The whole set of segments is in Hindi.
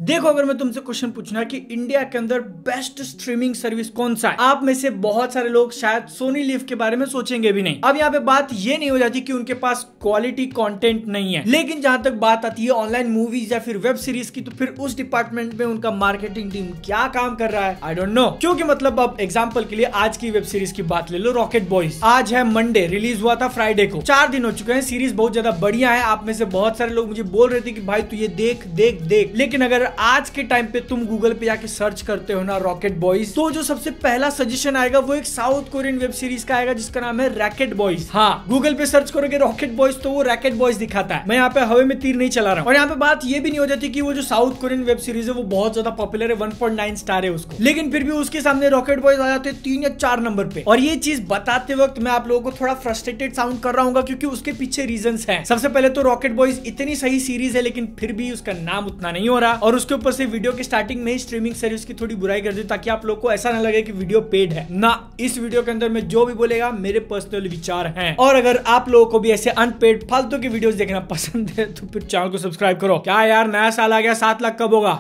देखो, अगर मैं तुमसे क्वेश्चन पूछना कि इंडिया के अंदर बेस्ट स्ट्रीमिंग सर्विस कौन सा है, आप में से बहुत सारे लोग शायद सोनी लिव के बारे में सोचेंगे भी नहीं। अब यहाँ पे बात ये नहीं हो जाती कि उनके पास क्वालिटी कंटेंट नहीं है, लेकिन जहां तक बात आती है ऑनलाइन मूवीज या फिर वेब सीरीज की, तो फिर उस डिपार्टमेंट में उनका मार्केटिंग टीम क्या काम कर रहा है आई डोंट नो। क्योंकि मतलब अब एग्जाम्पल के लिए आज की वेब सीरीज की बात ले लो, रॉकेट बॉयज। आज है मंडे, रिलीज हुआ था फ्राइडे को, 4 दिन हो चुके हैं। सीरीज बहुत ज्यादा बढ़िया है। आप में से बहुत सारे लोग मुझे बोल रहे थे कि भाई तू ये देख देख देख, लेकिन अगर आज के टाइम पे तुम गूगल पे जाके सर्च करते हो ना रॉकेट बॉयज, तो जो सबसे पहला सजेशन आएगा वो एक साउथ कोरियन वेब सीरीज का आएगा जिसका नाम है रैकेट बॉयज। हाँ, गूगल पे सर्च करोगे रॉकेट बॉयज तो वो रैकेट बॉयज दिखाता है। मैं यहाँ पे हवा में तीर नहीं चला रहा हूँ। और यहाँ पे बात ये भी नहीं हो जाती कि वो जो साउथ कोरियन वेब सीरीज है वो बहुत ज्यादा पॉपुलर है, 1.9 स्टार है उसको, लेकिन फिर भी उसके सामने रॉकेट बॉयज आ जाते हैं 3 या 4 नंबर पे। और ये चीज बताते वक्त मैं आप लोगों को थोड़ा फ्रस्ट्रेटेड साउंड कर रहा हूँ क्योंकि उसके पीछे रीजंस हैं। सबसे पहले तो रॉकेट बॉयज इतनी सही सीरीज है लेकिन फिर भी उसका नाम उतना नहीं हो रहा, और उसके ऊपर से वीडियो के स्टार्टिंग में ही स्ट्रीमिंग सर्विस की थोड़ी बुराई कर दी ताकि आप लोग को ऐसा ना लगे कि वीडियो पेड है ना। इस वीडियो के अंदर मैं जो भी बोलेगा मेरे पर्सनल विचार हैं, और अगर आप लोगों को भी ऐसे अनपेड फालतू की वीडियोस देखना पसंद है तो फिर चैनल को सब्सक्राइब करो। क्या यार, नया साल आ गया, 7 लाख कब होगा?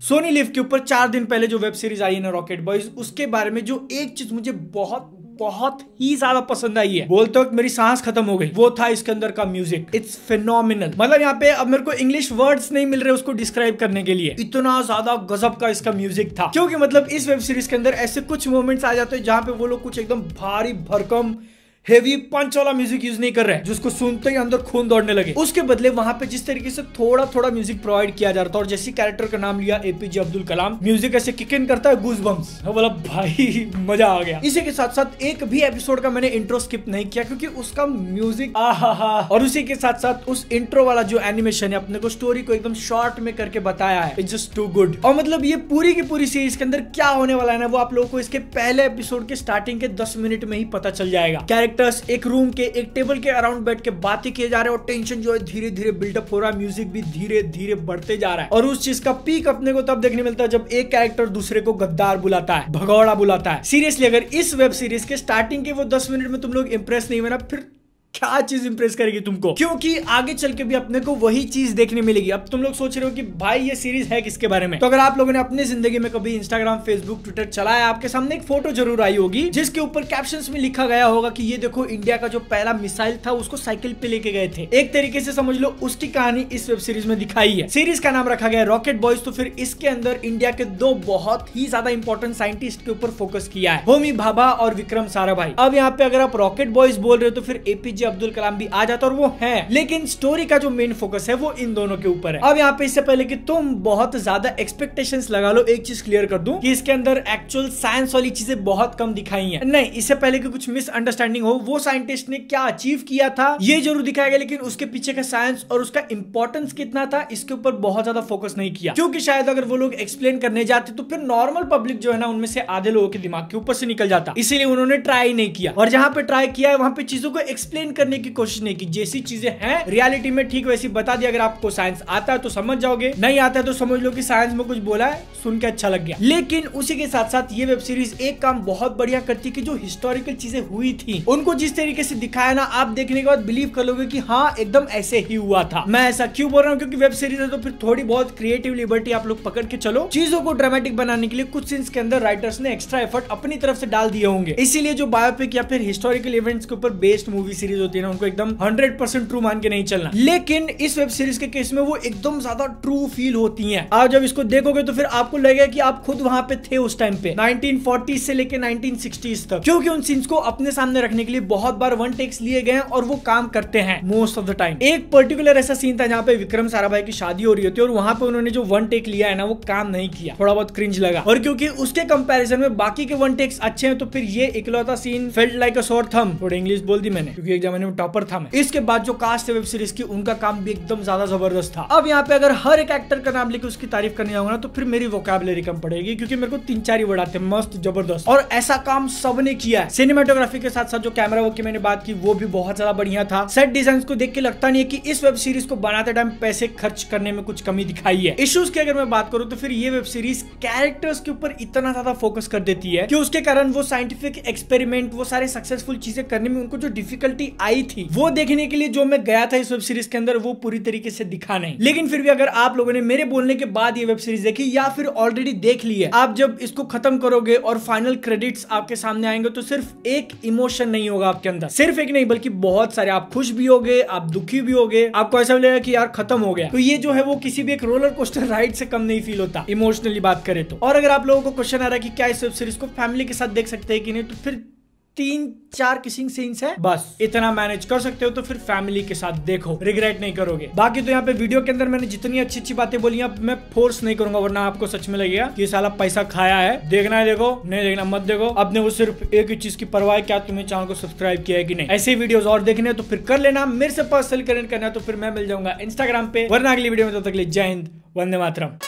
सोनी लिव के ऊपर 4 दिन पहले जो वेब सीरीज आई है ना रॉकेट बॉयज, उसके बारे में जो एक चीज मुझे बहुत ही ज्यादा पसंद आई है, बोलते वक्त मेरी सांस खत्म हो गई, वो था इसके अंदर का म्यूजिक। It's phenomenal. मतलब यहाँ पे अब मेरे को इंग्लिश वर्ड्स नहीं मिल रहे उसको डिस्क्राइब करने के लिए, इतना ज्यादा गजब का इसका म्यूजिक था। क्योंकि मतलब इस वेब सीरीज के अंदर ऐसे कुछ मोमेंट्स आ जाते हैं जहां पे वो लोग कुछ एकदम भारी भरकम हेवी पंच वाला म्यूजिक यूज नहीं कर रहे हैं जिसको सुनते ही अंदर खून दौड़ने लगे। उसके बदले वहां पे जिस तरीके से थोड़ा थोड़ा म्यूजिक प्रोवाइड किया जा रहा था, और जैसे कैरेक्टर का नाम लिया एपीजे अब्दुल कलाम, म्यूजिक ऐसे किक इन करता है, गूज़बम्स, बोला भाई मजा आ गया। इसी के साथ साथ एक भी एपिसोड का मैंने इंट्रो स्किप नहीं किया क्योंकि उसका म्यूजिक आहा, और उसी के साथ साथ उस इंट्रो वाला जो एनिमेशन है अपने को स्टोरी को एकदम शॉर्ट में करके बताया है, इट्स जस्ट टू गुड। और मतलब ये पूरी की पूरी सीरीज के अंदर क्या होने वाला है ना, वो आप लोगों को इसके पहले एपिसोड के स्टार्टिंग के 10 मिनट में ही पता चल जाएगा। कैरेक्टर्स एक रूम के एक टेबल के अराउंड बैठ के बातें किए जा रहे हैं और टेंशन जो है धीरे धीरे बिल्डअप हो रहा है, म्यूजिक भी धीरे धीरे बढ़ते जा रहा है। और उस चीज का पीक अपने को तब देखने मिलता है जब एक कैरेक्टर दूसरे को गद्दार बुलाता है, भगौड़ा बुलाता है। सीरियसली अगर इस वेब सीरीज के स्टार्टिंग के वो 10 मिनट में तुम लोग इंप्रेस नहीं हुए ना, फिर क्या चीज इंप्रेस करेगी तुमको? क्योंकि आगे चल के भी अपने को वही चीज देखने मिलेगी। अब तुम लोग सोच रहे हो कि भाई ये सीरीज है किसके बारे में, तो अगर आप लोगों ने अपनी जिंदगी में कभी इंस्टाग्राम, फेसबुक, ट्विटर चलाया, आपके सामने एक फोटो जरूर आई होगी जिसके ऊपर कैप्शंस में लिखा गया होगा कि ये देखो इंडिया का जो पहला मिसाइल था उसको साइकिल पे लेके गए थे। एक तरीके से समझ लो उसकी कहानी इस वेब सीरीज में दिखाई है। सीरीज का नाम रखा गया रॉकेट बॉयज। तो फिर इसके अंदर इंडिया के 2 बहुत ही ज्यादा इंपॉर्टेंट साइंटिस्ट के ऊपर फोकस किया है, होमी भाभा और विक्रम साराभाई। अब यहाँ पे अगर आप रॉकेट बॉयज बोल रहे हो तो फिर एपीजे अब्दुल कलाम भी आ जाता, और वो है, लेकिन स्टोरी का जो मेन फोकस है वो इन दोनों के ऊपर है। अब यहाँ पे इससे पहले कि तुम बहुत ज्यादा एक्सपेक्टेशंस लगा लो, एक चीज क्लियर कर दूं कि इसके अंदर एक्चुअल साइंस वाली चीजें बहुत कम दिखाई हैं। नहीं, इससे पहले कि कुछ मिसअंडरस्टैंडिंग हो, वो साइंटिस्ट ने क्या अचीव किया था ये जरूर दिखाया गया, लेकिन उसके पीछे का साइंस और उसका इंपॉर्टेंस कितना था इसके ऊपर बहुत ज्यादा फोकस नहीं किया। क्योंकि शायद अगर वो लोग एक्सप्लेन करने जाते तो फिर नॉर्मल पब्लिक जो है ना उनमें से आधे लोगों के दिमाग के ऊपर से निकल जाता, इसीलिए उन्होंने ट्राई नहीं किया। और जहां पे ट्राई किया है वहां पे चीजों को एक्सप्लेन करने की कोशिश नहीं की, जैसी चीजें हैं रियलिटी में ठीक वैसी बता दी। अगर आपको साइंस आता है तो समझ जाओगे, नहीं आता है तो समझ लो कि साइंस में कुछ बोला है, सुन के अच्छा लग गया। लेकिन उसी के साथ साथ ये वेब सीरीज एक काम बहुत बढ़िया करती कि जो हिस्टोरिकल चीजें हुई थी उनको जिस तरीके से दिखाया ना, आप देखने के बाद बिलीव कर लोगे कि हाँ एकदम ऐसे ही हुआ था। मैं ऐसा क्यों बोल रहा हूँ, क्योंकि वेब सीरीज है तो फिर थोड़ी बहुत क्रिएटिव लिबर्टी आप लोग पकड़ के चलो। चीजों को ड्रामेटिक बनाने के लिए कुछ सीन्स के अंदर राइटर्स ने एक्स्ट्रा एफर्ट अपनी तरफ से डाल दिए होंगे, इसीलिए जो बायोपिक या फिर हिस्टोरिकल इवेंट्स के ऊपर बेस्ड मूवी सीरीज होती है ना, उनको एकदम 100% ट्रू मान के नहीं चलना। लेकिन इस वेब सीरीज के केस में वो एकदम ज्यादा ट्रू फील होती हैं। आप जब इसको देखोगे तो फिर आपको लगेगा कि आप खुद वहां पे थे उस टाइम पे, 1940 से लेके 1960s तक, क्योंकि उन सीन्स को अपने सामने रखने के लिए बहुत बार वन टेक्स लिए गए हैं और वो काम करते हैं मोस्ट ऑफ द टाइम। एक पर्टिकुलर ऐसा सीन था जहाँ पे विक्रम साराभाई की शादी हो रही होती है और वहां पे उन्होंने जो वन टेक लिया है ना वो काम नहीं किया, थोड़ा बहुत क्रिंज लगा। और क्योंकि उसके कंपैरिजन में बाकी के वन टेक्स अच्छे हैं तो फिर ये इकलौता सीन फेल्ट लाइक अ सोर थंब। थोड़ी इंग्लिश बोल दी मैंने क्योंकि एक जमाने में टॉपर था मैं। इसके बाद जो कास्ट है वेब सीरीज की उनका काम भी एकदम ज्यादा जबरदस्त था। अब यहाँ पे अगर हर एक एक्टर का नाम लेके उसकी तारीफ करने जाऊंगा ना तो फिर मेरी वोकैबुलरी कम पड़ेगी, क्योंकि मेरे को 3-4 ही वर्ड आते हैं, मस्त जबरदस्त। और ऐसा काम सबने किया है। सिनेमेटोग्राफी के साथ साथ जो कैमरा वर्क की मैंने बात की वो भी बहुत ज्यादा बढ़िया था। सेट डिजाइन को देख के लगता नहीं है कि इस वेब सीरीज को बनाते टाइम पैसे खर्च करने में कुछ कमी दिखाई है। इश्यूज की अगर मैं बात करूं तो फिर ये वेब सीरीज कैरेक्टर्स के ऊपर इतना ज्यादा फोकस कर देती है कि उसके कारण वो साइंटिफिक एक्सपेरिमेंट, वो सारे सक्सेसफुल चीजें करने में उनको जो डिफिकल्टी आई थी वो देखने के लिए जो मैं गया था इस वेब सीरीज के अंदर, वो पूरी तरीके से दिखा नहीं। लेकिन फिर भी अगर आप लोगों ने मेरे बोलने के बाद ये वेब सीरीज देखी या फिर ऑलरेडी देख ली है, आप जब इसको खत्म करोगे और फाइनल क्रेडिट्स आपके सामने आएंगे तो सिर्फ एक इमोशन नहीं होगा आपके अंदर, सिर्फ एक नहीं बल्कि बहुत सारे। आप खुश भी होगे, आप दुखी भी होगे, आपको ऐसा लगेगा कि यार खत्म हो गया। तो ये जो है वो किसी भी एक रोलर कोस्टर राइड से कम नहीं फील होता इमोशनली बात करें तो। और अगर आप लोगों को क्वेश्चन आ रहा है कि क्या इस वेब सीरीज को फैमिली के साथ देख सकते हैं कि नहीं, तो फिर 3-4 किसिंग सीन्स है, बस इतना मैनेज कर सकते हो तो फिर फैमिली के साथ देखो, रिग्रेट नहीं करोगे। बाकी तो यहाँ पे वीडियो के अंदर मैंने जितनी अच्छी अच्छी बातें बोली हैं मैं फोर्स नहीं करूंगा, वरना आपको सच में लगेगा कि साला पैसा खाया है, देखना है देखो, नहीं देखना मत देखो। अपने वो सिर्फ एक ही चीज की परवाह, क्या तुमने चैनल को सब्सक्राइब किया है कि नहीं। ऐसे वीडियोस और देखने तो फिर कर लेना, मेरे से पर्सनल कनेक्ट करना तो फिर मैं मिल जाऊंगा इंस्टाग्राम पे। वरना अगली वीडियो में तब तक के लिए जय हिंद, वंदे मातरम।